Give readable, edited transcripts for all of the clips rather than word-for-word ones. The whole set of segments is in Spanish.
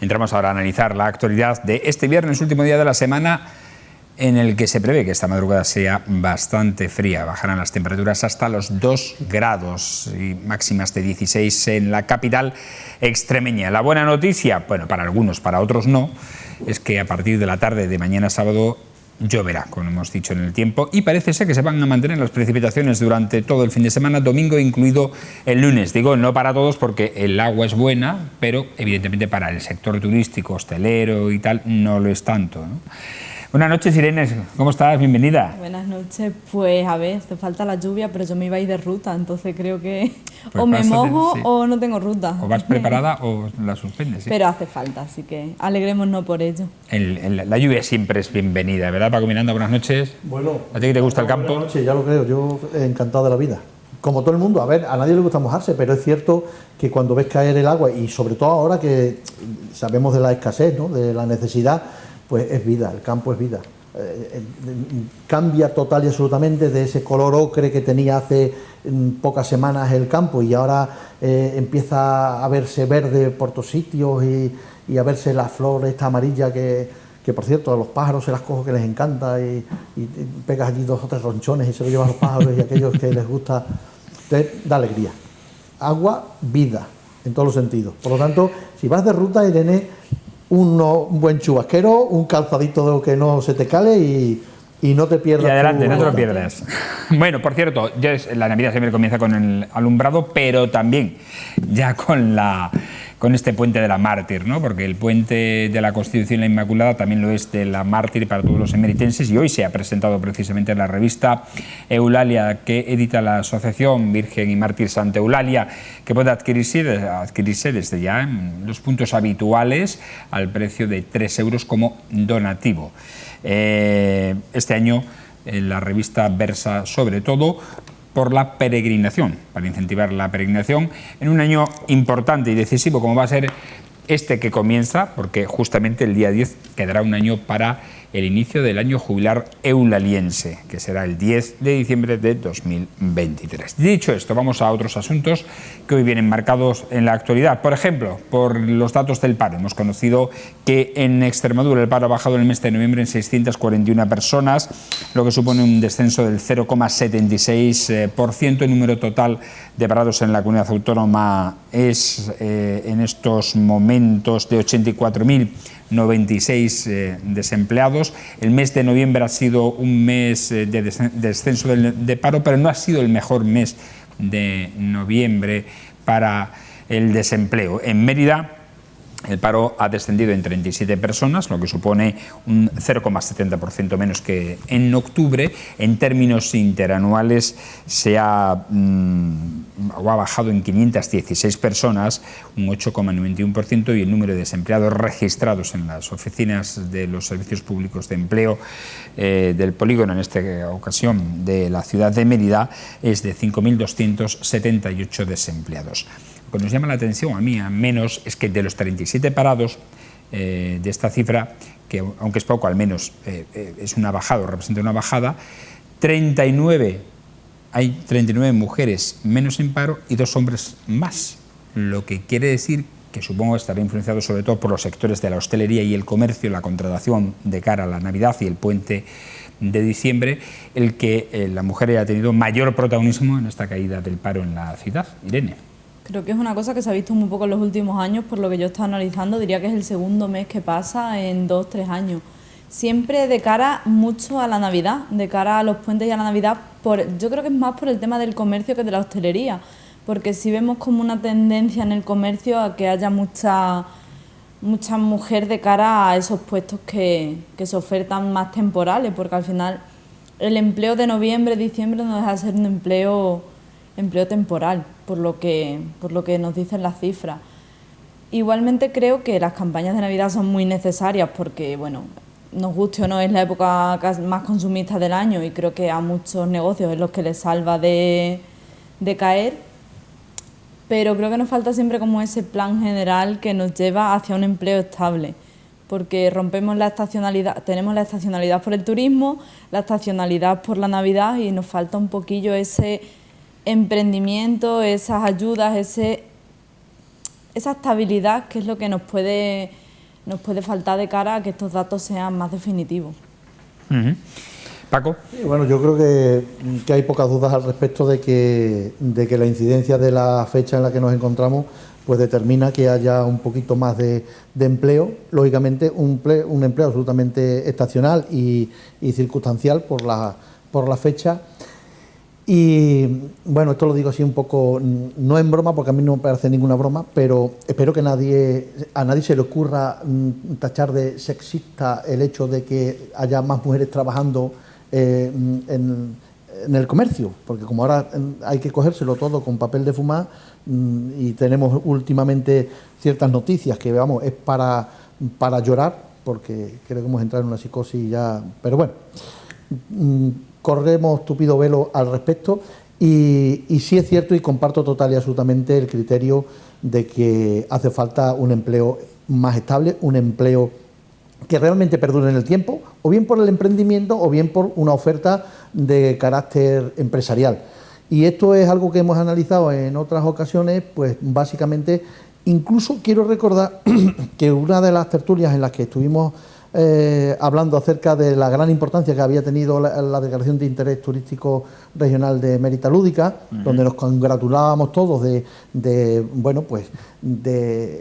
Entramos ahora a analizar la actualidad de este viernes, último día de la semana, en el que se prevé que esta madrugada sea bastante fría. Bajarán las temperaturas hasta los 2 grados y máximas de 16 en la capital extremeña. La buena noticia, bueno, para algunos, para otros no, es que a partir de la tarde de mañana sábado lloverá, como hemos dicho en el tiempo, y parece ser que se van a mantener las precipitaciones durante todo el fin de semana, domingo incluido el lunes. Digo, no para todos porque el agua es buena, pero evidentemente para el sector turístico, hostelero y tal, no lo es tanto, ¿no? Buenas noches, Irene, ¿cómo estás? Bienvenida. Buenas noches, pues a ver, hace falta la lluvia, pero yo me iba a ir de ruta, entonces creo que Pues o me mojo sí, o no tengo ruta. O vas preparada o la suspendes. ¿Sí? Pero hace falta, así que alegrémonos por ello. La lluvia siempre es bienvenida, ¿verdad, Paco Miranda? Buenas noches. Bueno, ¿A ti que te gusta el campo? Buenas noches, ya lo creo, yo encantado de la vida. Como todo el mundo, a ver, a nadie le gusta mojarse, pero es cierto que cuando ves caer el agua, y sobre todo ahora que sabemos de la escasez, ¿no?, de la necesidad, pues es vida, el campo es vida. Cambia total y absolutamente de ese color ocre que tenía hace pocas semanas el campo, y ahora empieza a verse verde por todos sitios y a verse la flor esta amarilla que por cierto a los pájaros se las cojo, que les encanta, y pegas allí 2 o 3 ronchones y se lo llevan los pájaros y aquellos que les gusta. Entonces da alegría. Agua, vida, en todos los sentidos. Por lo tanto, si vas de ruta, Irene, un buen chubasquero, un calzadito que no se te cale y no te pierdas. Y adelante, no te lo pierdas. Bueno, por cierto, la Navidad siempre comienza con el alumbrado, pero también ya con este puente de la Mártir, ¿no? Porque el puente de la Constitución, la Inmaculada, también lo es de la Mártir para todos los emeritenses, y hoy se ha presentado precisamente en la revista Eulalia, que edita la Asociación Virgen y Mártir Santa Eulalia, que puede adquirirse desde ya en los puntos habituales al precio de 3 euros como donativo. Este año la revista versa sobre todo por la peregrinación, para incentivar la peregrinación en un año importante y decisivo como va a ser este que comienza, porque justamente el día 10 quedará un año para el inicio del año jubilar eulaliense, que será el 10 de diciembre de 2023. Dicho esto, vamos a otros asuntos que hoy vienen marcados en la actualidad. Por ejemplo, por los datos del paro. Hemos conocido que en Extremadura el paro ha bajado en el mes de noviembre en 641 personas, lo que supone un descenso del 0,76%. El número total de parados en la comunidad autónoma es en estos momentos de 84.096 desempleados. El mes de noviembre ha sido un mes de descenso de paro, pero no ha sido el mejor mes de noviembre para el desempleo. En Mérida el paro ha descendido en 37 personas, lo que supone un 0,70% menos que en octubre. En términos interanuales ha bajado en 516 personas, un 8,91%, y el número de desempleados registrados en las oficinas de los servicios públicos de empleo del polígono, en esta ocasión de la ciudad de Mérida, es de 5.278 desempleados. Lo que nos llama la atención, a mí al menos, es que de los 37 parados de esta cifra, que aunque es poco, al menos es una bajada, o representa una bajada, hay 39 mujeres menos en paro y 2 hombres más, lo que quiere decir que supongo estará influenciado sobre todo por los sectores de la hostelería y el comercio, la contratación de cara a la Navidad y el puente de diciembre, el que la mujer haya tenido mayor protagonismo en esta caída del paro en la ciudad. Irene. Creo que es una cosa que se ha visto muy poco en los últimos años, por lo que yo estaba analizando, diría que es el segundo mes que pasa en 2 o 3 años. Siempre de cara mucho a la Navidad, de cara a los puentes y a la Navidad, yo creo que es más por el tema del comercio que de la hostelería, porque si vemos como una tendencia en el comercio a que haya mucha mujer de cara a esos puestos que se ofertan más temporales, porque al final el empleo de noviembre, diciembre no deja de ser un empleo temporal, por lo que nos dicen las cifras. Igualmente creo que las campañas de Navidad son muy necesarias porque, bueno, nos guste o no, es la época más consumista del año y creo que a muchos negocios es lo que les salva de caer, pero creo que nos falta siempre como ese plan general que nos lleva hacia un empleo estable, porque rompemos la estacionalidad, tenemos la estacionalidad por el turismo, la estacionalidad por la Navidad, y nos falta un poquillo ese emprendimiento, esas ayudas, esa estabilidad, que es lo que nos puede nos puede faltar de cara a que estos datos sean más definitivos. Paco. Bueno, yo creo que hay pocas dudas al respecto de que la incidencia de la fecha en la que nos encontramos pues determina que haya un poquito más de empleo, lógicamente un empleo absolutamente estacional y circunstancial por la fecha. Y bueno, esto lo digo así un poco, no en broma, porque a mí no me parece ninguna broma, pero espero que a nadie se le ocurra tachar de sexista el hecho de que haya más mujeres trabajando en el comercio, porque como ahora hay que cogérselo todo con papel de fumar y tenemos últimamente ciertas noticias que, vamos, es para llorar, porque creo que hemos entrado en una psicosis ya, pero bueno, corremos tupido velo al respecto y sí es cierto y comparto total y absolutamente el criterio de que hace falta un empleo más estable, un empleo que realmente perdure en el tiempo, o bien por el emprendimiento o bien por una oferta de carácter empresarial. Y esto es algo que hemos analizado en otras ocasiones, pues básicamente, incluso quiero recordar que una de las tertulias en las que estuvimos hablando acerca de la gran importancia que había tenido la Declaración de Interés Turístico Regional de Mérida Lúdica, donde nos congratulábamos todos de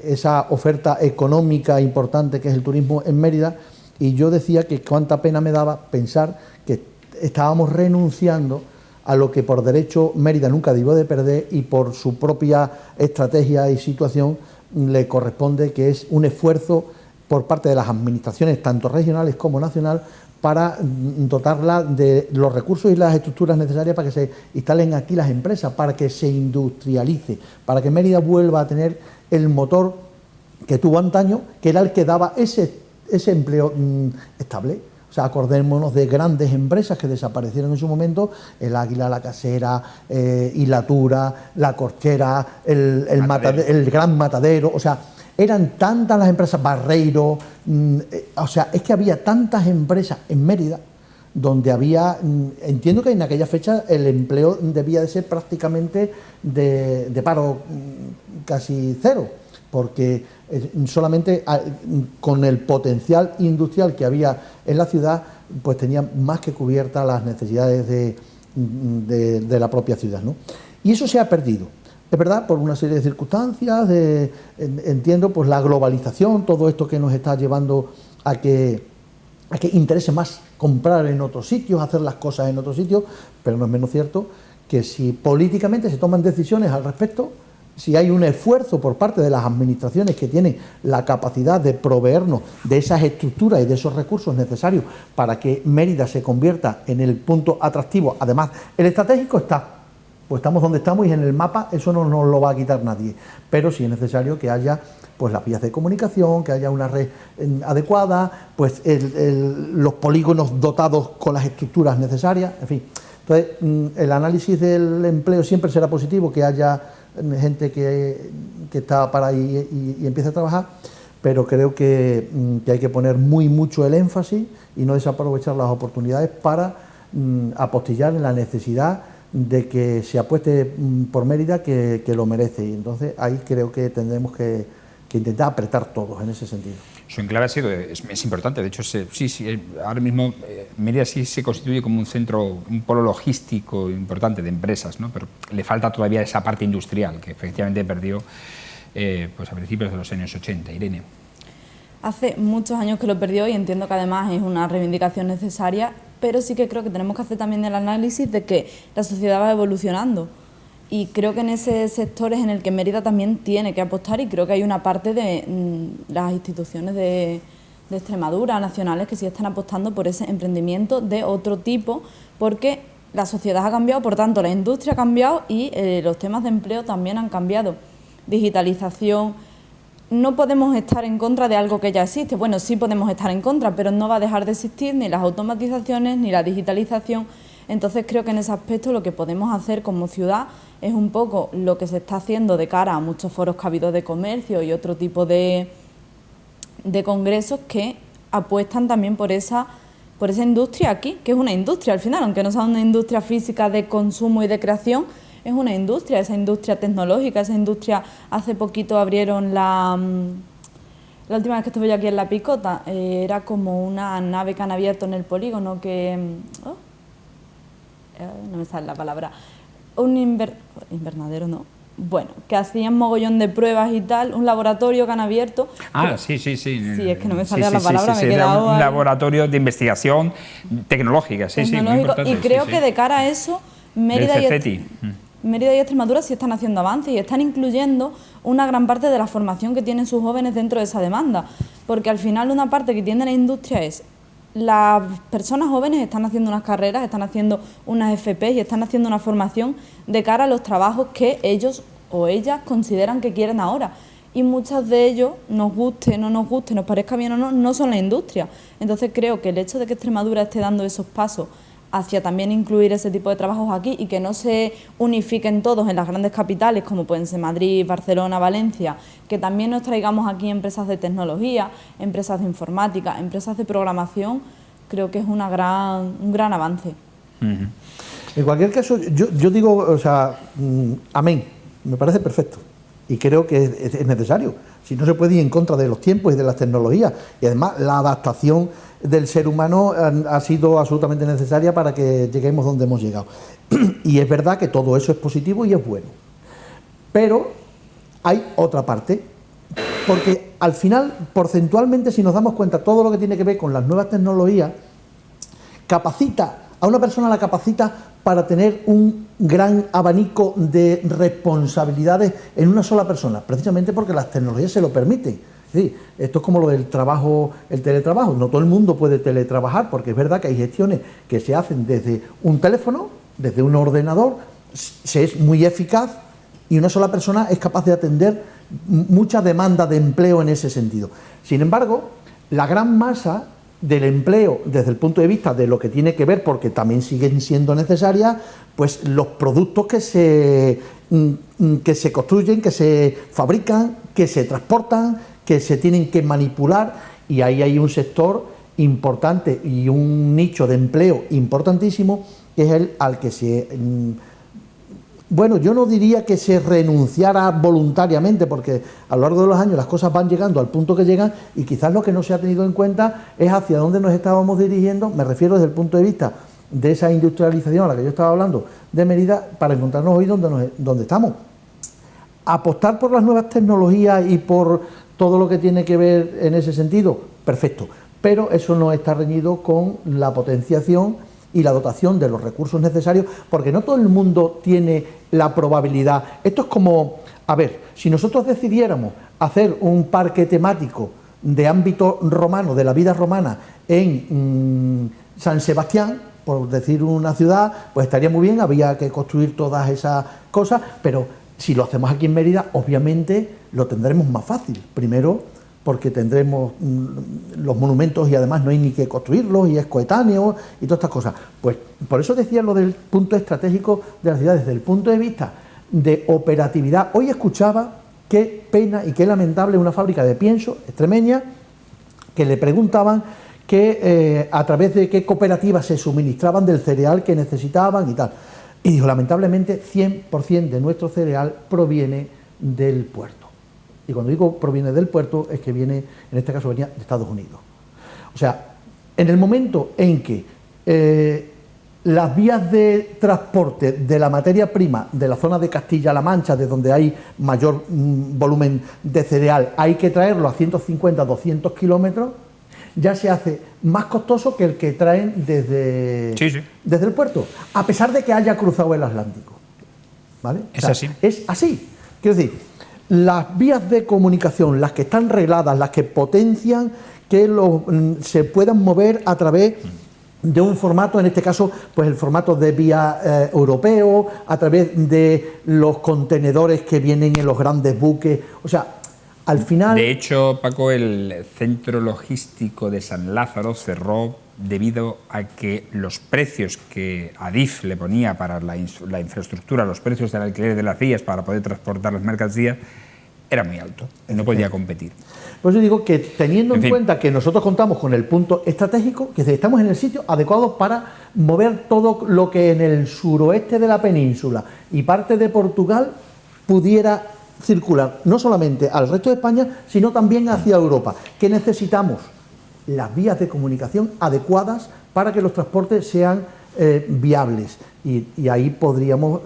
esa oferta económica importante que es el turismo en Mérida, y yo decía que cuánta pena me daba pensar que estábamos renunciando a lo que por derecho Mérida nunca debió de perder y por su propia estrategia y situación le corresponde, que es un esfuerzo por parte de las administraciones, tanto regionales como nacional, para dotarla de los recursos y las estructuras necesarias para que se instalen aquí las empresas, para que se industrialice, para que Mérida vuelva a tener el motor que tuvo antaño, que era el que daba ese empleo estable. O sea, acordémonos de grandes empresas que desaparecieron en su momento: el Águila, la Casera, Hilatura, la Corchera, el Gran Matadero, o sea, eran tantas las empresas, Barreiro, o sea, es que había tantas empresas en Mérida donde había, entiendo que en aquella fecha el empleo debía de ser prácticamente de paro casi cero, porque solamente con el potencial industrial que había en la ciudad, pues tenía más que cubiertas las necesidades de la propia ciudad, ¿no? Y eso se ha perdido. Es verdad, por una serie de circunstancias, entiendo, pues la globalización, todo esto que nos está llevando a que interese más comprar en otros sitios, hacer las cosas en otros sitios, pero no es menos cierto que si políticamente se toman decisiones al respecto, si hay un esfuerzo por parte de las administraciones que tienen la capacidad de proveernos de esas estructuras y de esos recursos necesarios para que Mérida se convierta en el punto atractivo, además el estratégico está. Pues estamos donde estamos y en el mapa eso no nos lo va a quitar nadie, pero sí es necesario que haya pues las vías de comunicación, que haya una red adecuada, pues los polígonos dotados con las estructuras necesarias, en fin. Entonces, el análisis del empleo siempre será positivo, que haya gente que está para ahí y empiece a trabajar, pero creo que hay que poner mucho el énfasis y no desaprovechar las oportunidades para apostillar en la necesidad de que se apueste por Mérida, que lo merece, y entonces ahí creo que tendremos que intentar apretar todos en ese sentido. Su enclave es importante, de hecho ahora mismo Mérida sí se constituye como un centro, un polo logístico importante de empresas, ¿no? Pero le falta todavía esa parte industrial que efectivamente perdió pues a principios de los años 80. Irene. Hace muchos años que lo perdió y entiendo que además es una reivindicación necesaria, pero sí que creo que tenemos que hacer también el análisis de que la sociedad va evolucionando y creo que en ese sector es en el que Mérida también tiene que apostar, y creo que hay una parte de las instituciones de Extremadura, nacionales, que sí están apostando por ese emprendimiento de otro tipo, porque la sociedad ha cambiado, por tanto la industria ha cambiado y los temas de empleo también han cambiado. Digitalización. No podemos estar en contra de algo que ya existe. Bueno, sí podemos estar en contra, pero no va a dejar de existir ni las automatizaciones ni la digitalización. Entonces creo que en ese aspecto lo que podemos hacer como ciudad es un poco lo que se está haciendo de cara a muchos foros que ha habido de comercio y otro tipo de congresos que apuestan también por esa industria aquí, que es una industria al final, aunque no sea una industria física de consumo y de creación. Es una industria, esa industria tecnológica, esa industria. Hace poquito abrieron la La última vez que estuve yo aquí en La Picota, era como una nave que han abierto en el polígono que... no me sale la palabra. Un invernadero, ¿no? Bueno, que hacían mogollón de pruebas y tal, un laboratorio que han abierto. Sí. Sí, es que no me salía la palabra, me he era quedado un ahí. laboratorio de investigación tecnológica, muy importante. Y creo que de cara a eso, Mérida Del y CCETI. Mérida y Extremadura sí están haciendo avances y están incluyendo una gran parte de la formación que tienen sus jóvenes dentro de esa demanda, porque al final una parte que tiene la industria es las personas jóvenes están haciendo unas carreras, están haciendo unas FP y están haciendo una formación de cara a los trabajos que ellos o ellas consideran que quieren ahora. Y muchos de ellos, nos guste, no nos guste, nos parezca bien o no, no son la industria. Entonces creo que el hecho de que Extremadura esté dando esos pasos hacia también incluir ese tipo de trabajos aquí y que no se unifiquen todos en las grandes capitales como pueden ser Madrid, Barcelona, Valencia, que también nos traigamos aquí empresas de tecnología, empresas de informática, empresas de programación, creo que es un gran avance. En cualquier caso, yo digo, o sea, amén, me parece perfecto y creo que es necesario. Si no se puede ir en contra de los tiempos y de las tecnologías, y además la adaptación del ser humano ha sido absolutamente necesaria para que lleguemos donde hemos llegado. Y es verdad que todo eso es positivo y es bueno. Pero hay otra parte, porque al final, porcentualmente, si nos damos cuenta, todo lo que tiene que ver con las nuevas tecnologías, a una persona la capacita para tener un gran abanico de responsabilidades en una sola persona, precisamente porque las tecnologías se lo permiten. Sí, esto es como lo del trabajo, el teletrabajo. No todo el mundo puede teletrabajar, porque es verdad que hay gestiones que se hacen desde un teléfono, desde un ordenador, se es muy eficaz y una sola persona es capaz de atender mucha demanda de empleo en ese sentido. Sin embargo, la gran masa del empleo, desde el punto de vista de lo que tiene que ver, porque también siguen siendo necesarias, pues los productos que se construyen, que se fabrican, que se transportan, que se tienen que manipular, y ahí hay un sector importante y un nicho de empleo importantísimo, que es el al que se... Bueno, yo no diría que se renunciara voluntariamente, porque a lo largo de los años las cosas van llegando al punto que llegan y quizás lo que no se ha tenido en cuenta es hacia dónde nos estábamos dirigiendo, me refiero desde el punto de vista de esa industrialización a la que yo estaba hablando de Mérida, para encontrarnos hoy donde estamos. Apostar por las nuevas tecnologías y por todo lo que tiene que ver en ese sentido, perfecto, pero eso no está reñido con la potenciación y la dotación de los recursos necesarios, porque no todo el mundo tiene la probabilidad. Esto es como, a ver, si nosotros decidiéramos hacer un parque temático de ámbito romano, de la vida romana, en San Sebastián, por decir una ciudad, pues estaría muy bien, había que construir todas esas cosas, pero si lo hacemos aquí en Mérida, obviamente lo tendremos más fácil. Primero, porque tendremos los monumentos y además no hay ni que construirlos y es coetáneo y todas estas cosas. Pues por eso decía lo del punto estratégico de la ciudad, desde el punto de vista de operatividad. Hoy escuchaba qué pena y qué lamentable una fábrica de pienso extremeña, que le preguntaban que a través de qué cooperativas se suministraban del cereal que necesitaban y tal. Y dijo, lamentablemente, 100% de nuestro cereal proviene del puerto. Y cuando digo proviene del puerto, es que viene, en este caso venía de Estados Unidos. O sea, en el momento en que las vías de transporte de la materia prima de la zona de Castilla-La Mancha, de donde hay mayor volumen de cereal, hay que traerlo a 150, 200 kilómetros, ya se hace más costoso que el que traen desde el puerto, a pesar de que haya cruzado el Atlántico. ¿Vale? Es así. Es así. Quiero decir, las vías de comunicación, las que están regladas, las que potencian que se puedan mover a través de un formato, en este caso, pues el formato de vía europeo, a través de los contenedores que vienen en los grandes buques, o sea, al final... De hecho, Paco, el centro logístico de San Lázaro cerró debido a que los precios que Adif le ponía para la infraestructura, los precios del alquiler de las vías para poder transportar las mercancías, era muy alto, no podía competir. Pues yo digo que teniendo en cuenta que nosotros contamos con el punto estratégico, que estamos en el sitio adecuado para mover todo lo que en el suroeste de la península y parte de Portugal pudiera circular no solamente al resto de España, sino también hacia Europa. ¿Qué necesitamos? Las vías de comunicación adecuadas para que los transportes sean viables. Y ahí podríamos,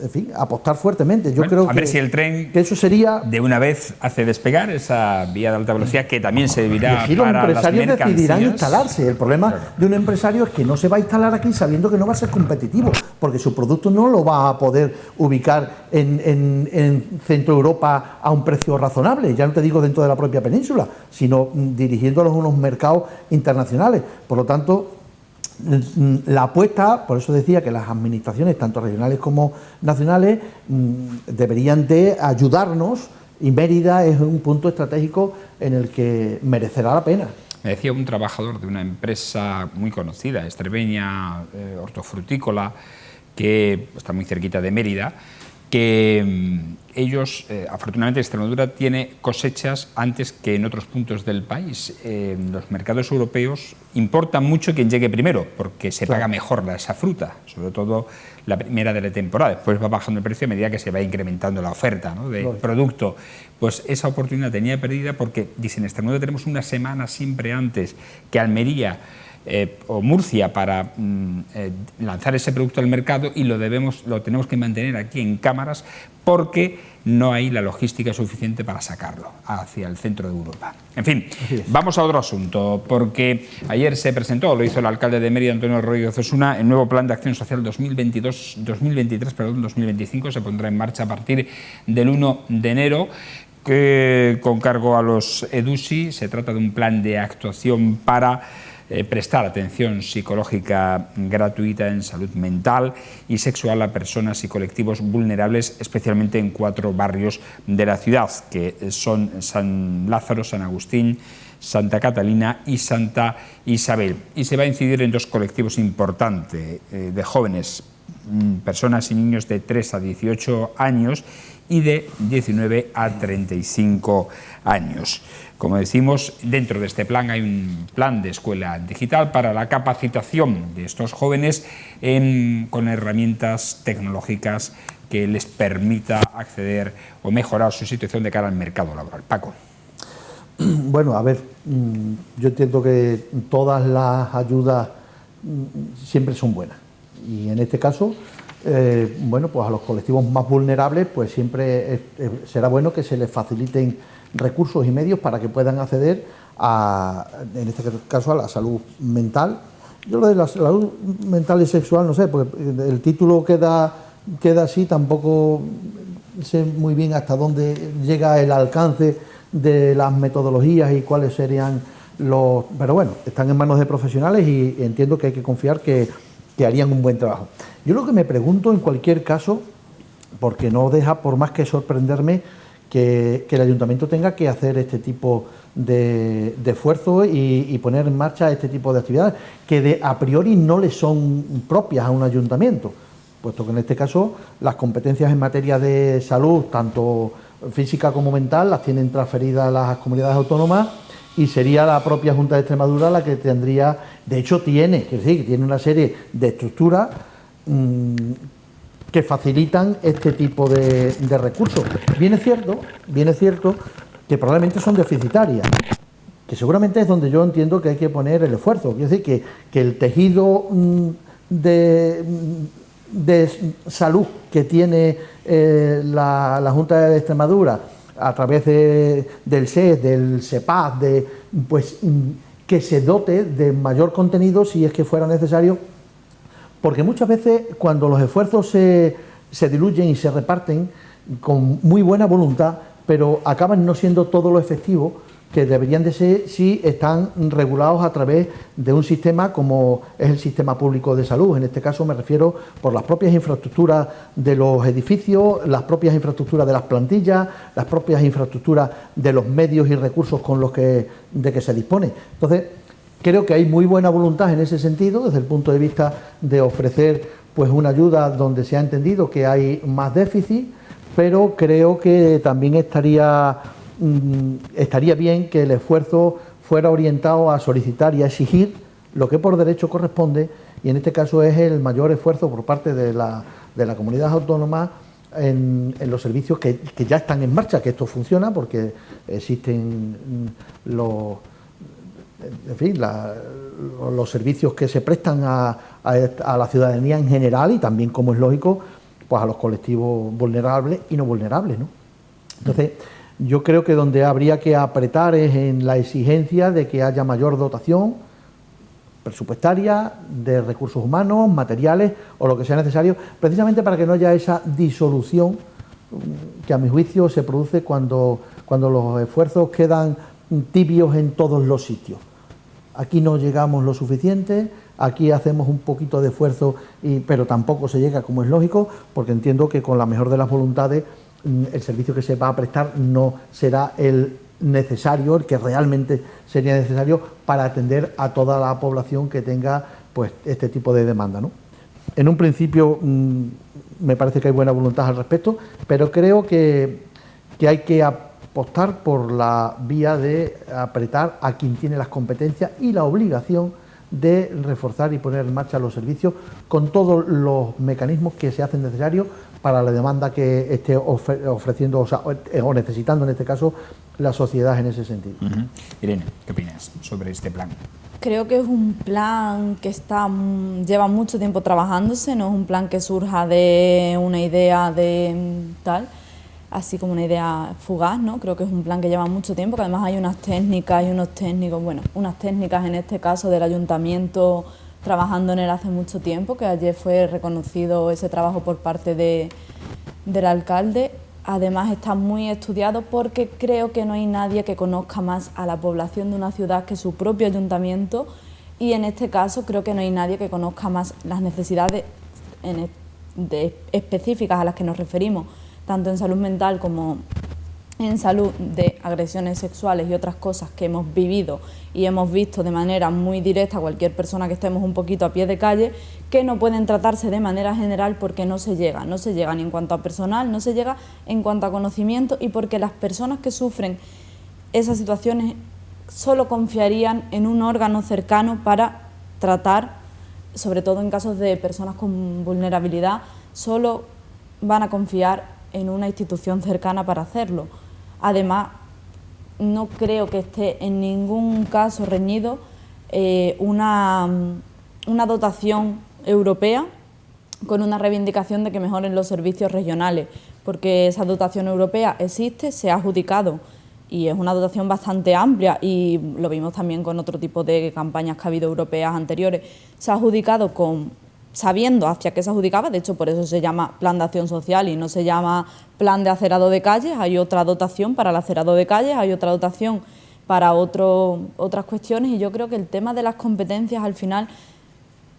en fin, apostar fuertemente. Yo creo a ver si el tren que eso sería de una vez hace despegar esa vía de alta velocidad, que también servirá y para los empresarios las decidirán mercancías. instalarse. El problema de un empresario es que no se va a instalar aquí sabiendo que no va a ser competitivo, porque su producto no lo va a poder ubicar en Centro Europa a un precio razonable, ya no te digo dentro de la propia península, sino dirigiéndolos a unos mercados internacionales. Por lo tanto, la apuesta, por eso decía que las administraciones, tanto regionales como nacionales, deberían de ayudarnos, y Mérida es un punto estratégico en el que merecerá la pena. Me decía un trabajador de una empresa muy conocida, extremeña, hortofrutícola, que está muy cerquita de Mérida, que ellos, afortunadamente Extremadura tiene cosechas antes que en otros puntos del país. Los mercados europeos importan mucho quien llegue primero, porque se paga mejor esa fruta, sobre todo la primera de la temporada. Después va bajando el precio a medida que se va incrementando la oferta, ¿no?, de producto. Pues esa oportunidad tenía perdida porque, dicen, en Extremadura tenemos una semana siempre antes que Almería o Murcia para lanzar ese producto al mercado, y lo tenemos que mantener aquí en cámaras porque no hay la logística suficiente para sacarlo hacia el centro de Europa. En fin, vamos a otro asunto, porque ayer se presentó, lo hizo el alcalde de Mérida, Antonio Arroyo Zosuna, el nuevo Plan de Acción Social 2023-2025, se pondrá en marcha a partir del 1 de enero, con cargo a los EDUSI. Se trata de un plan de actuación para prestar atención psicológica gratuita en salud mental y sexual a personas y colectivos vulnerables, especialmente en 4 barrios de la ciudad, que son San Lázaro, San Agustín, Santa Catalina y Santa Isabel. Y se va a incidir en 2 colectivos importantes de jóvenes, personas y niños de 3 a 18 años y de 19 a 35 años. Como decimos, dentro de este plan hay un plan de escuela digital para la capacitación de estos jóvenes con herramientas tecnológicas que les permita acceder o mejorar su situación de cara al mercado laboral. Paco. Bueno, a ver, yo entiendo que todas las ayudas siempre son buenas, y en este caso, bueno, pues a los colectivos más vulnerables, pues siempre será bueno que se les faciliten recursos y medios para que puedan acceder en este caso, a la salud mental. Yo lo de la salud mental y sexual no sé, porque el título queda así, tampoco sé muy bien hasta dónde llega el alcance de las metodologías y cuáles serían los... Pero bueno, están en manos de profesionales y entiendo que hay que confiar que harían un buen trabajo. Yo lo que me pregunto en cualquier caso, porque no deja por más que sorprenderme que el ayuntamiento tenga que hacer este tipo de esfuerzos y poner en marcha este tipo de actividades que a priori no le son propias a un ayuntamiento, puesto que en este caso las competencias en materia de salud, tanto física como mental, las tienen transferidas a las comunidades autónomas, y sería la propia Junta de Extremadura la que tendría, de hecho tiene una serie de estructuras que facilitan este tipo de recursos. Bien es cierto que probablemente son deficitarias, que seguramente es donde yo entiendo que hay que poner el esfuerzo. Quiero decir que el tejido de salud que tiene la Junta de Extremadura a través del SES, del SEPAD, pues que se dote de mayor contenido si es que fuera necesario, porque muchas veces cuando los esfuerzos se diluyen y se reparten con muy buena voluntad, pero acaban no siendo todo lo efectivo que deberían de ser si están regulados a través de un sistema como es el sistema público de salud. En este caso me refiero por las propias infraestructuras de los edificios, las propias infraestructuras de las plantillas, las propias infraestructuras de los medios y recursos de que se dispone. Entonces, creo que hay muy buena voluntad en ese sentido, desde el punto de vista de ofrecer pues una ayuda donde se ha entendido que hay más déficit, pero creo que también estaría bien que el esfuerzo fuera orientado a solicitar y a exigir lo que por derecho corresponde, y en este caso es el mayor esfuerzo por parte de la comunidad autónoma en los servicios que ya están en marcha, que esto funciona porque existen los servicios que se prestan a la ciudadanía en general y también, como es lógico, pues a los colectivos vulnerables y no vulnerables, ¿no? Entonces, yo creo que donde habría que apretar es en la exigencia de que haya mayor dotación presupuestaria, de recursos humanos, materiales o lo que sea necesario, precisamente para que no haya esa disolución que a mi juicio se produce cuando los esfuerzos quedan tibios en todos los sitios. Aquí no llegamos lo suficiente, aquí hacemos un poquito de esfuerzo, pero tampoco se llega como es lógico, porque entiendo que con la mejor de las voluntades el servicio que se va a prestar no será el necesario, el que realmente sería necesario para atender a toda la población que tenga pues este tipo de demanda, ¿no? En un principio me parece que hay buena voluntad al respecto, pero creo que hay que apostar por la vía de apretar a quien tiene las competencias y la obligación de reforzar y poner en marcha los servicios con todos los mecanismos que se hacen necesarios para la demanda que esté ofreciendo o necesitando en este caso la sociedad en ese sentido. Irene, ¿qué opinas sobre este plan? Creo que es un plan que lleva mucho tiempo trabajándose, no es un plan que surja de una idea de tal, así como una idea fugaz, ¿no? Creo que es un plan que lleva mucho tiempo, que además hay unas técnicas y unos técnicos, unas técnicas en este caso del ayuntamiento trabajando en él hace mucho tiempo, que ayer fue reconocido ese trabajo por parte del alcalde. Además está muy estudiado porque creo que no hay nadie que conozca más a la población de una ciudad que su propio ayuntamiento, y en este caso creo que no hay nadie que conozca más las necesidades específicas a las que nos referimos, tanto en salud mental como en salud de agresiones sexuales y otras cosas que hemos vivido y hemos visto de manera muy directa a cualquier persona que estemos un poquito a pie de calle, que no pueden tratarse de manera general porque no se llega ni en cuanto a personal, no se llega en cuanto a conocimiento, y porque las personas que sufren esas situaciones solo confiarían en un órgano cercano para tratar, sobre todo en casos de personas con vulnerabilidad, solo van a confiar en una institución cercana para hacerlo. Además, no creo que esté en ningún caso reñido una dotación europea con una reivindicación de que mejoren los servicios regionales, porque esa dotación europea existe, se ha adjudicado y es una dotación bastante amplia, y lo vimos también con otro tipo de campañas que ha habido europeas anteriores. Se ha adjudicado sabiendo hacia qué se adjudicaba, de hecho por eso se llama Plan de Acción Social y no se llama Plan de Acerado de Calles. Hay otra dotación para el acerado de calles, hay otra dotación para otras cuestiones, y yo creo que el tema de las competencias, al final,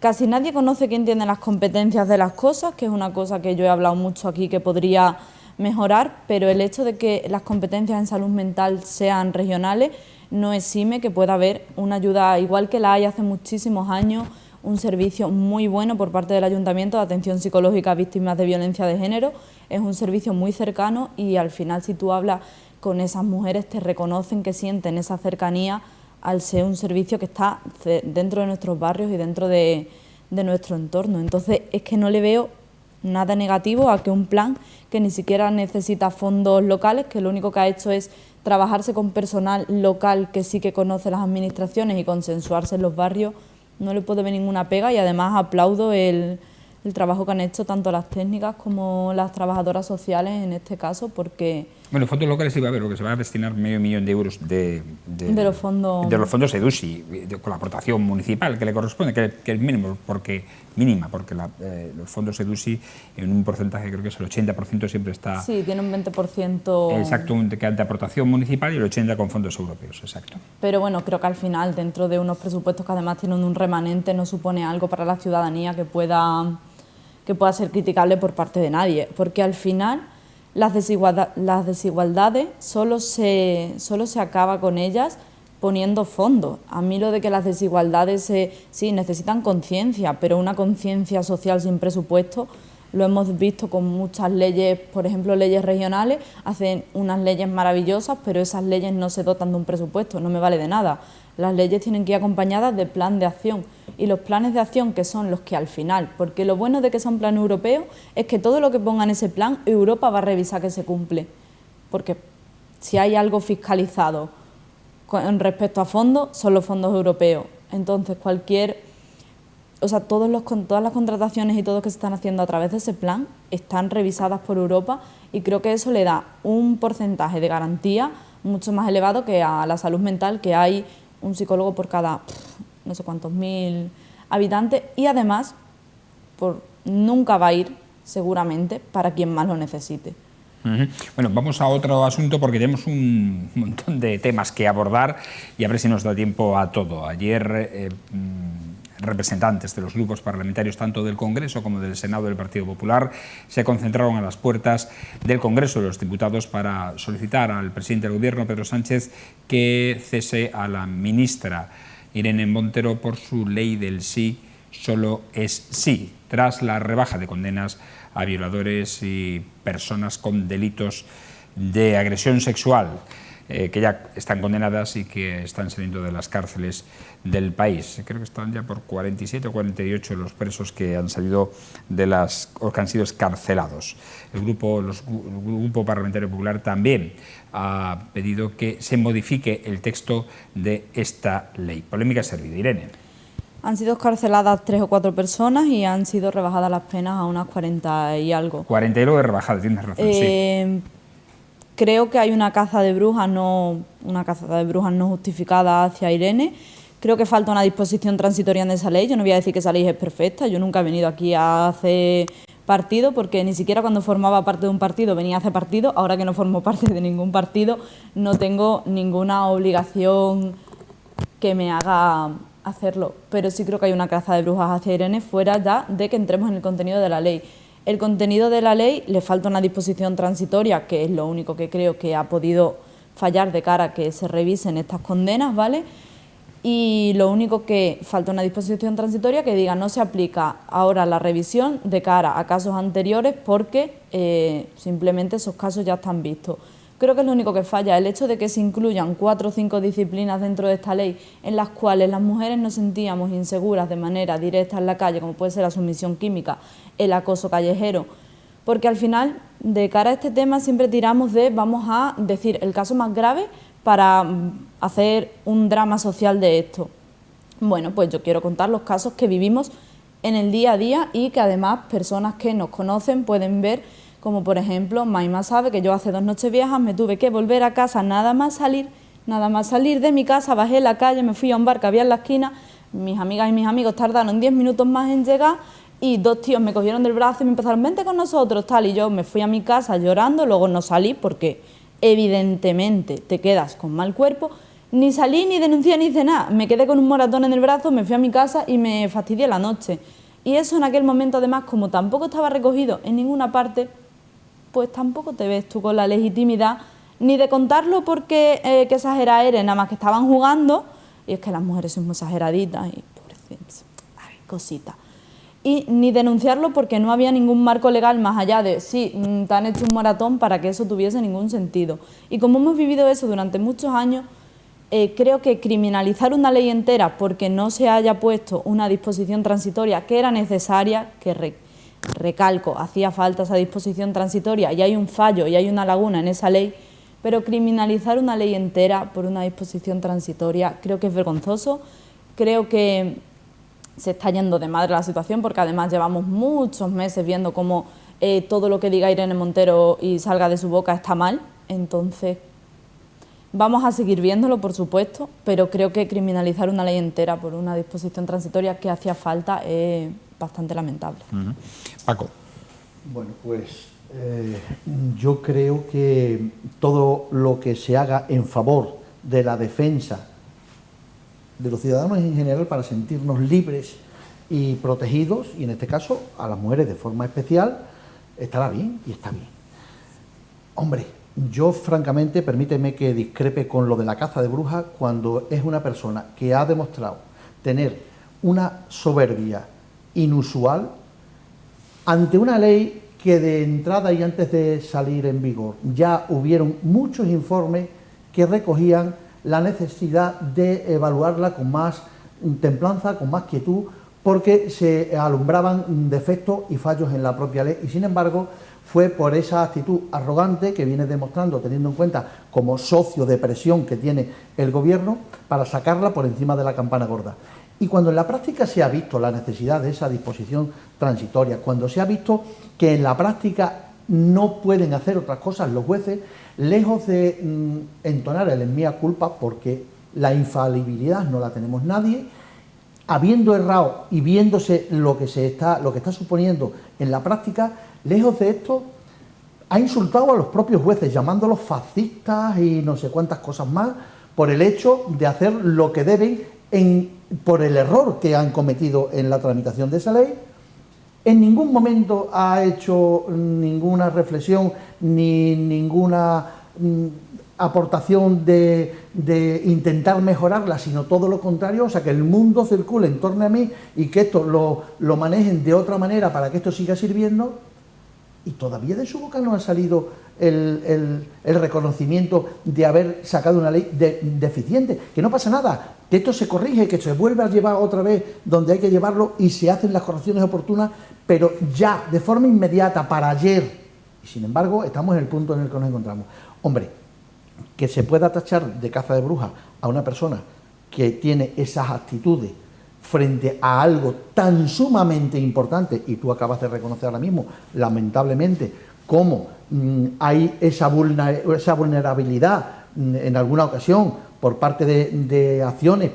casi nadie conoce quién tiene las competencias de las cosas, que es una cosa que yo he hablado mucho aquí que podría mejorar, pero el hecho de que las competencias en salud mental sean regionales no exime que pueda haber una ayuda, igual que la hay hace muchísimos años, un servicio muy bueno por parte del Ayuntamiento de atención psicológica a víctimas de violencia de género. Es un servicio muy cercano y al final, si tú hablas con esas mujeres, te reconocen que sienten esa cercanía al ser un servicio que está dentro de nuestros barrios y dentro de nuestro entorno. Entonces es que no le veo nada negativo a que un plan que ni siquiera necesita fondos locales, que lo único que ha hecho es trabajarse con personal local que sí que conoce las administraciones y consensuarse en los barrios, no le puedo ver ninguna pega, y además aplaudo el trabajo que han hecho tanto las técnicas como las trabajadoras sociales en este caso, porque... Bueno, fondos locales iba a haber, porque se van a destinar medio millón de euros de los fondos EDUSI, con la aportación municipal que le corresponde, que es mínima, porque los fondos EDUSI en un porcentaje, creo que es el 80%, siempre está... Sí, tiene un 20%... Exacto, de aportación municipal y el 80% con fondos europeos, exacto. Pero bueno, creo que al final, dentro de unos presupuestos que además tienen un remanente, no supone algo para la ciudadanía que pueda ser criticable por parte de nadie, porque al final las desigualdades solo se acaba con ellas poniendo fondos. A mí lo de que las desigualdades sí necesitan conciencia, pero una conciencia social sin presupuesto lo hemos visto con muchas leyes, por ejemplo leyes regionales, hacen unas leyes maravillosas, pero esas leyes no se dotan de un presupuesto, no me vale de nada. Las leyes tienen que ir acompañadas de plan de acción. Y los planes de acción, que son los que al final, porque lo bueno de que sea un plan europeo es que todo lo que ponga en ese plan, Europa va a revisar que se cumple. Porque si hay algo fiscalizado con respecto a fondos, son los fondos europeos. Entonces, todas las contrataciones y todo lo que se están haciendo a través de ese plan están revisadas por Europa y creo que eso le da un porcentaje de garantía mucho más elevado que a la salud mental, que hay un psicólogo por cada no sé cuántos mil habitantes y además nunca va a ir seguramente para quien más lo necesite. Bueno, vamos a otro asunto porque tenemos un montón de temas que abordar y a ver si nos da tiempo a todo. Ayer representantes de los grupos parlamentarios tanto del Congreso como del Senado del Partido Popular se concentraron a las puertas del Congreso de los Diputados para solicitar al presidente del Gobierno, Pedro Sánchez, que cese a la ministra Irene Montero por su ley del sí solo es sí, tras la rebaja de condenas a violadores y personas con delitos de agresión sexual que ya están condenadas y que están saliendo de las cárceles del país. Creo que están ya por 47 o 48 los presos que han salido o que han sido excarcelados. El Grupo Parlamentario Popular también ha pedido que se modifique el texto de esta ley. Polémica servida. Irene. Han sido excarceladas 3 o 4 personas y han sido rebajadas las penas a unas 40 y algo. 40 y algo de rebajada, tienes razón, sí. Creo que hay una caza de brujas no justificada hacia Irene. Creo que falta una disposición transitoria en esa ley. Yo no voy a decir que esa ley es perfecta. Yo nunca he venido aquí a hacer partido, porque ni siquiera cuando formaba parte de un partido venía a hacer partido. Ahora que no formo parte de ningún partido, no tengo ninguna obligación que me haga hacerlo. Pero sí creo que hay una caza de brujas hacia Irene, fuera ya de que entremos en el contenido de la ley. El contenido de la ley le falta una disposición transitoria, que es lo único que creo que ha podido fallar de cara a que se revisen estas condenas, ¿vale? Y lo único que falta una disposición transitoria que diga no se aplica ahora la revisión de cara a casos anteriores porque simplemente esos casos ya están vistos. Creo que es lo único que falla, el hecho de que se incluyan 4 o 5 disciplinas dentro de esta ley en las cuales las mujeres nos sentíamos inseguras de manera directa en la calle, como puede ser la sumisión química, el acoso callejero, porque al final, de cara a este tema, siempre tiramos de, vamos a decir, el caso más grave para hacer un drama social de esto. Bueno, pues yo quiero contar los casos que vivimos en el día a día y que además personas que nos conocen pueden ver, como por ejemplo, Maima sabe que yo hace 2 nocheviejas me tuve que volver a casa nada más salir de mi casa, bajé la calle, me fui a un bar que había en la esquina, mis amigas y mis amigos tardaron 10 minutos más en llegar y 2 tíos me cogieron del brazo y me empezaron, vente con nosotros, tal, y yo me fui a mi casa llorando, luego no salí porque evidentemente te quedas con mal cuerpo, ni salí, ni denuncié, ni hice nada, me quedé con un moratón en el brazo, me fui a mi casa y me fastidié la noche. Y eso en aquel momento además, como tampoco estaba recogido en ninguna parte, pues tampoco te ves tú con la legitimidad ni de contarlo porque que exagerada eres, nada más que estaban jugando, y es que las mujeres son muy exageraditas y pobrecitas, ay, cositas. Y ni denunciarlo porque no había ningún marco legal más allá de, sí, te han hecho un maratón para que eso tuviese ningún sentido. Y como hemos vivido eso durante muchos años, creo que criminalizar una ley entera porque no se haya puesto una disposición transitoria que era necesaria, que recalco, hacía falta esa disposición transitoria y hay un fallo y hay una laguna en esa ley, pero criminalizar una ley entera por una disposición transitoria creo que es vergonzoso, creo que se está yendo de madre la situación porque además llevamos muchos meses viendo cómo todo lo que diga Irene Montero y salga de su boca está mal, entonces vamos a seguir viéndolo por supuesto, pero creo que criminalizar una ley entera por una disposición transitoria que hacía falta es bastante lamentable. Paco. Bueno, pues yo creo que todo lo que se haga en favor de la defensa de los ciudadanos en general para sentirnos libres y protegidos, y en este caso a las mujeres de forma especial, estará bien y está bien. Hombre, yo francamente, permíteme que discrepe con lo de la caza de brujas cuando es una persona que ha demostrado tener una soberbia inusual ante una ley que de entrada y antes de salir en vigor ya hubieron muchos informes que recogían la necesidad de evaluarla con más templanza, con más quietud, porque se alumbraban defectos y fallos en la propia ley, y sin embargo fue por esa actitud arrogante que viene demostrando, teniendo en cuenta como socio de presión que tiene el gobierno, para sacarla por encima de la campana gorda. Y cuando en la práctica se ha visto la necesidad de esa disposición transitoria, cuando se ha visto que en la práctica no pueden hacer otras cosas los jueces, lejos de entonar el en mea culpa, porque la infalibilidad no la tenemos nadie, habiendo errado y viéndose lo que está suponiendo en la práctica, lejos de esto, ha insultado a los propios jueces, llamándolos fascistas y no sé cuántas cosas más, por el hecho de hacer lo que deben por el error que han cometido en la tramitación de esa ley. En ningún momento ha hecho ninguna reflexión ni ninguna aportación de intentar mejorarla, sino todo lo contrario, o sea, que el mundo circule en torno a mí y que esto lo manejen de otra manera para que esto siga sirviendo, y todavía de su boca no ha salido el reconocimiento de haber sacado una ley deficiente, que no pasa nada, que esto se corrige, que se vuelve a llevar otra vez donde hay que llevarlo y se hacen las correcciones oportunas, pero ya, de forma inmediata, para ayer. Y sin embargo, estamos en el punto en el que nos encontramos. Hombre, que se pueda tachar de caza de brujas a una persona que tiene esas actitudes frente a algo tan sumamente importante, y tú acabas de reconocer ahora mismo, lamentablemente, cómo hay esa vulnerabilidad en alguna ocasión por parte de acciones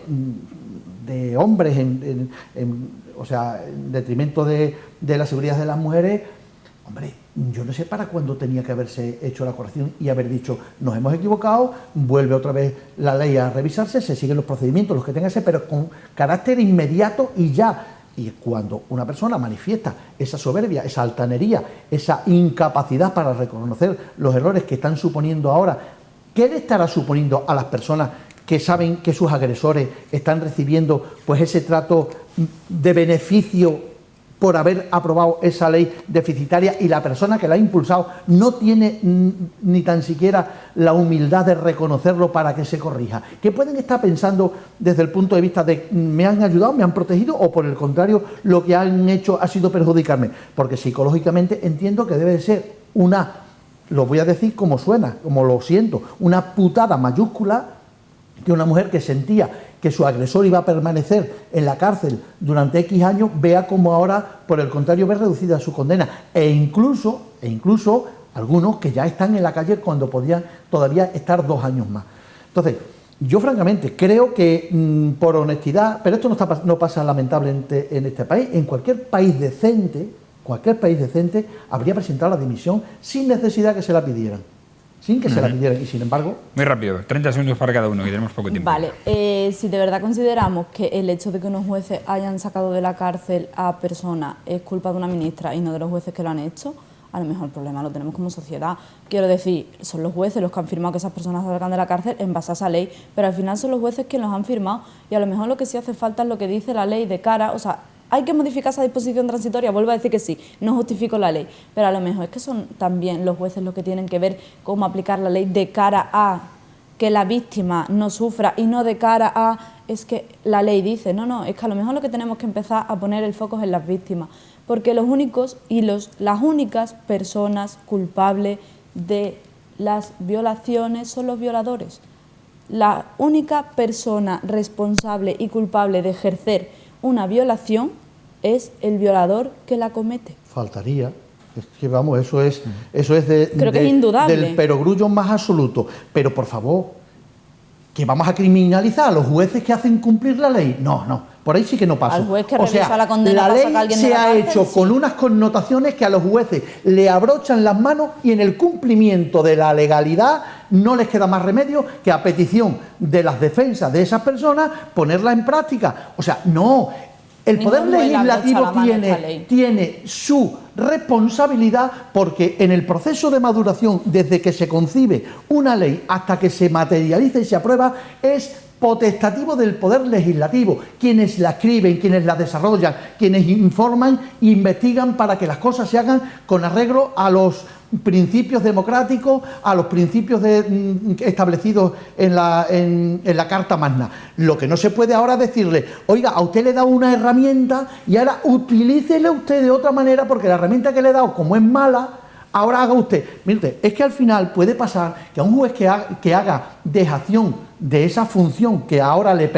de hombres, o sea, en detrimento de la seguridad de las mujeres. Hombre, yo no sé para cuándo tenía que haberse hecho la corrección y haber dicho, nos hemos equivocado, vuelve otra vez la ley a revisarse, se siguen los procedimientos, los que tengan que ser, pero con carácter inmediato y ya. Y cuando una persona manifiesta esa soberbia, esa altanería, esa incapacidad para reconocer los errores que están suponiendo ahora, ¿qué le estará suponiendo a las personas que saben que sus agresores están recibiendo pues ese trato de beneficio por haber aprobado esa ley deficitaria, y la persona que la ha impulsado no tiene ni tan siquiera la humildad de reconocerlo para que se corrija? ¿Qué pueden estar pensando desde el punto de vista de me han ayudado, me han protegido, o por el contrario lo que han hecho ha sido perjudicarme? Porque psicológicamente entiendo que debe de ser lo voy a decir como suena, como lo siento, una putada mayúscula que una mujer que sentía que su agresor iba a permanecer en la cárcel durante X años, vea como ahora, por el contrario, ve reducida su condena, e incluso algunos que ya están en la calle cuando podían todavía estar 2 años más. Entonces, yo francamente creo que por honestidad, pero esto no pasa lamentablemente en este país, en cualquier país decente habría presentado la dimisión sin necesidad que se la pidieran. Sin que se la pidieran, y sin embargo... Muy rápido, 30 segundos para cada uno, y tenemos poco tiempo. Vale, si de verdad consideramos que el hecho de que unos jueces hayan sacado de la cárcel a personas es culpa de una ministra y no de los jueces que lo han hecho, a lo mejor el problema lo tenemos como sociedad. Quiero decir, son los jueces los que han firmado que esas personas salgan de la cárcel en base a esa ley, pero al final son los jueces quienes los han firmado, y a lo mejor lo que sí hace falta es lo que dice la ley de cara, o sea, hay que modificar esa disposición transitoria, vuelvo a decir que sí, no justifico la ley, pero a lo mejor es que son también los jueces los que tienen que ver cómo aplicar la ley de cara a que la víctima no sufra, y no de cara a, es que la ley dice, no, es que a lo mejor lo que tenemos que empezar a poner el foco es en las víctimas, porque los únicos y las únicas personas culpables de las violaciones son los violadores. La única persona responsable y culpable de ejercer una violación es el violador que la comete. Faltaría. Es que vamos, eso es Creo que es indudable. Del perogrullo más absoluto. Pero por favor, que vamos a criminalizar a los jueces que hacen cumplir la ley. No, por ahí sí que no pasa. Al juez que revisa la condena, la ley se ha cárcel, hecho con unas connotaciones que a los jueces le abrochan las manos, y en el cumplimiento de la legalidad no les queda más remedio que, a petición de las defensas de esas personas, ponerla en práctica. O sea, no. El Poder Legislativo tiene su responsabilidad, porque en el proceso de maduración, desde que se concibe una ley hasta que se materializa y se aprueba, es potestativo del Poder Legislativo, quienes la escriben, quienes la desarrollan, quienes informan e investigan para que las cosas se hagan con arreglo a los principios democráticos, a los principios establecidos en la Carta Magna. Lo que no se puede ahora decirle, oiga, a usted le he dado una herramienta y ahora utilícela usted de otra manera porque la herramienta que le he dado, como es mala, ahora haga usted. Mire, es que al final puede pasar que a un juez que haga dejación de esa función que ahora le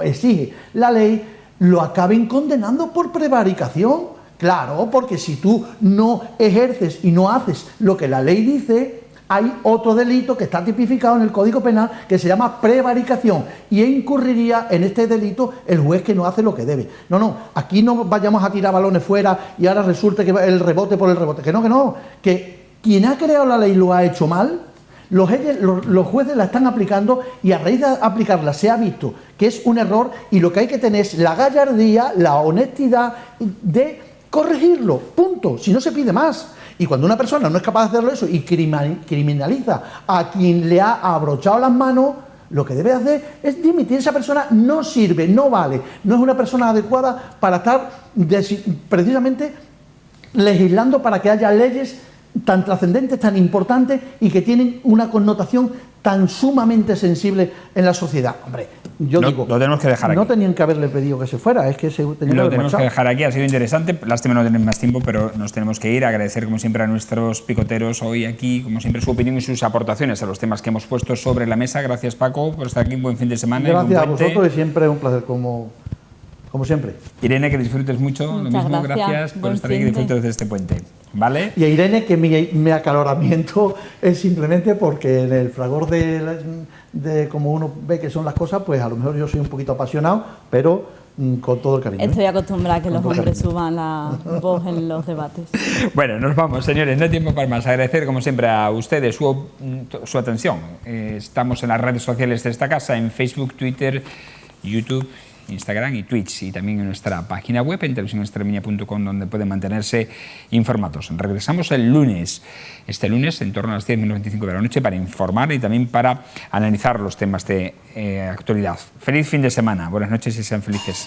exige la ley, lo acaben condenando por prevaricación. Claro, porque si tú no ejerces y no haces lo que la ley dice, hay otro delito que está tipificado en el Código Penal que se llama prevaricación y incurriría en este delito el juez que no hace lo que debe. No, aquí no vayamos a tirar balones fuera y ahora resulta que el rebote por el rebote. Que no, que quien ha creado la ley lo ha hecho mal, los jueces la están aplicando y a raíz de aplicarla se ha visto que es un error y lo que hay que tener es la gallardía, la honestidad de corregirlo, punto, si no se pide más. Y cuando una persona no es capaz de hacerlo eso y criminaliza a quien le ha abrochado las manos, lo que debe hacer es dimitir. Esa persona no sirve, no vale, no es una persona adecuada para estar precisamente legislando para que haya leyes tan trascendentes, tan importantes y que tienen una connotación tan sumamente sensible en la sociedad. Hombre, yo digo, lo tenemos que dejar no aquí. tenían que haberle pedido que se fuera, es que se tenía Lo que tenemos que dejar aquí, ha sido interesante, lástima no tener más tiempo, pero nos tenemos que ir. Agradecer como siempre a nuestros picoteros hoy aquí, como siempre su opinión y sus aportaciones a los temas que hemos puesto sobre la mesa. Gracias Paco por estar aquí, un buen fin de semana. Gracias a vosotros y siempre es un placer como siempre. Irene, que disfrutes mucho, lo mismo, gracias por estar aquí y disfrutes de este puente. ¿Vale? Y a Irene, que mi acaloramiento es simplemente porque en el fragor de como uno ve que son las cosas, pues a lo mejor yo soy un poquito apasionado, pero con todo el cariño. Estoy acostumbrada a que los hombres suban la voz en los debates. Bueno, nos vamos, señores, no hay tiempo para más. Agradecer, como siempre, a ustedes su atención. Estamos en las redes sociales de esta casa, en Facebook, Twitter, YouTube, Instagram y Twitch, y también en nuestra página web en televisionextremeña.com, donde pueden mantenerse informados. Regresamos el lunes, este lunes en torno a las 10:25 de la noche, para informar y también para analizar los temas de actualidad. Feliz fin de semana, buenas noches y sean felices.